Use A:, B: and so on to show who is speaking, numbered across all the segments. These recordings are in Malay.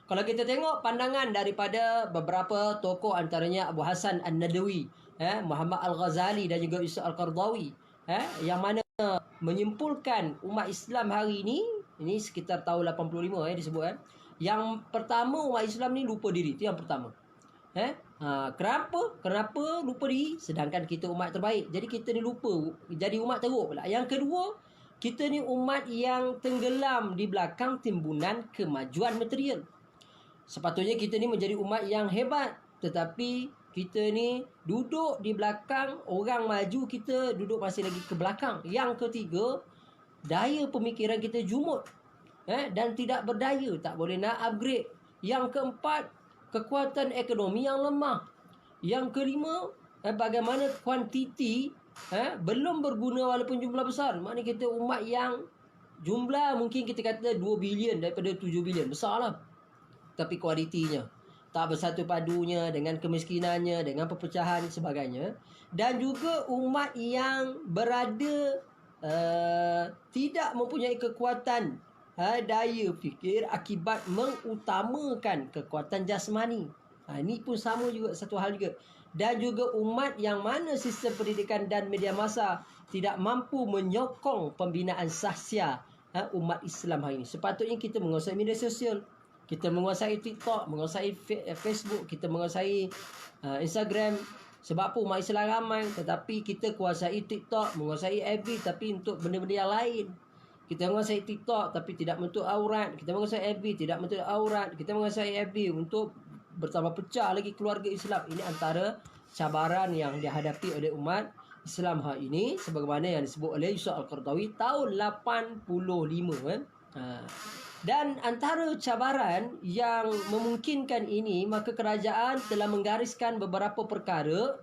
A: Kalau kita tengok pandangan daripada beberapa tokoh, antaranya Abu Hasan An-Nadawi, Muhammad Al-Ghazali dan juga Yusuf Al-Qardawi, yang mana menyimpulkan umat Islam hari ini sekitar tahun 85 disebut, yang pertama umat Islam ni lupa diri. Itu yang pertama. Kenapa lupa diri? Sedangkan kita umat terbaik. Jadi kita ni lupa, jadi umat teruk pula. Yang kedua, kita ni umat yang tenggelam di belakang timbunan kemajuan material. Sepatutnya kita ni menjadi umat yang hebat, tetapi kita ni duduk di belakang, orang maju, kita duduk masih lagi ke belakang. Yang ketiga, daya pemikiran kita jumut, dan tidak berdaya, tak boleh nak upgrade. Yang keempat, kekuatan ekonomi yang lemah. Yang kelima, bagaimana kuantiti belum berguna walaupun jumlah besar. Maknanya kita umat yang jumlah mungkin kita kata 2 bilion daripada 7 bilion, besar lah. Tapi kualitinya tak bersatu padunya dengan kemiskinannya, dengan perpecahan dan sebagainya. Dan juga umat yang berada tidak mempunyai kekuatan daya fikir akibat mengutamakan kekuatan jasmani. Ini pun sama juga, satu hal juga. Dan juga umat yang mana sistem pendidikan dan media massa tidak mampu menyokong pembinaan sahsia umat Islam hari ini. Sepatutnya kita menguasai media sosial, kita menguasai TikTok, menguasai Facebook, kita menguasai Instagram. Sebab apa umat Islam ramai, tetapi kita kuasai TikTok, menguasai FB, tapi untuk benda-benda yang lain. Kita menguasai TikTok tapi tidak menutup aurat. Kita menguasai FB, tidak menutup aurat. Kita menguasai FB untuk bertambah pecah lagi keluarga Islam. Ini antara cabaran yang dihadapi oleh umat Islam hari ini, sebagaimana yang disebut oleh Yusuf Al-Qardawi tahun 85. Dan antara cabaran yang memungkinkan ini, maka kerajaan telah menggariskan beberapa perkara.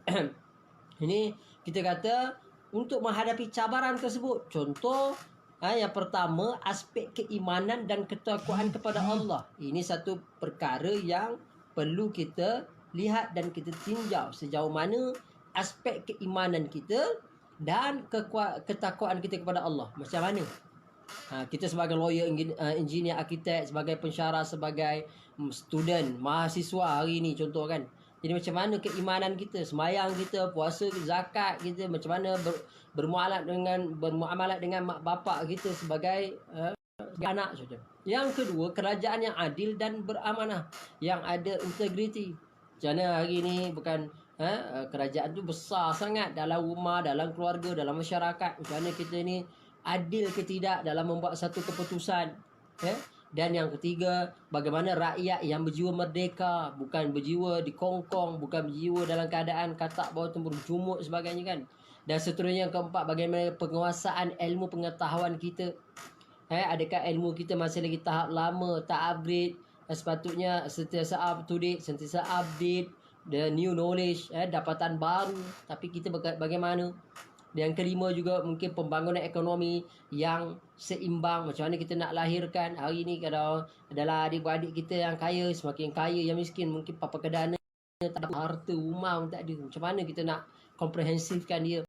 A: Ini kita kata untuk menghadapi cabaran tersebut. Contoh, yang pertama, aspek keimanan dan ketakwaan kepada Allah. Ini satu perkara yang perlu kita lihat dan kita tinjau sejauh mana aspek keimanan kita dan ketakwaan kita kepada Allah. Macam mana? Kita sebagai lawyer, engineer, arkitek, sebagai pensyarah, sebagai student, mahasiswa hari ni contoh kan. Jadi macam mana keimanan kita, sembahyang kita, puasa kita, zakat kita, macam mana bermuamalat dengan mak bapak kita sebagai anak saja. Yang kedua, kerajaan yang adil dan beramanah, yang ada integriti. Macam mana hari ni bukan kerajaan tu besar sangat dalam rumah, dalam keluarga, dalam masyarakat. Macam mana kita ni adil ke tidak dalam membuat satu keputusan. Dan yang ketiga, bagaimana rakyat yang berjiwa merdeka, bukan berjiwa dikongkong, bukan berjiwa dalam keadaan katak bawah tempurung jumut sebagainya kan. Dan seterusnya, yang keempat, bagaimana penguasaan ilmu pengetahuan kita. Adakah ilmu kita masih lagi tahap lama, tak upgrade? Sepatutnya sentiasa up to date, sentiasa update the new knowledge, dapatan baru. Tapi kita bagaimana? Yang kelima juga mungkin pembangunan ekonomi yang seimbang. Macam mana kita nak lahirkan hari ni, kalau adalah adik-beradik kita yang kaya, semakin kaya, yang miskin mungkin papa kedana tak ada harta rumah pun tak ada. Macam mana kita nak komprehensifkan dia?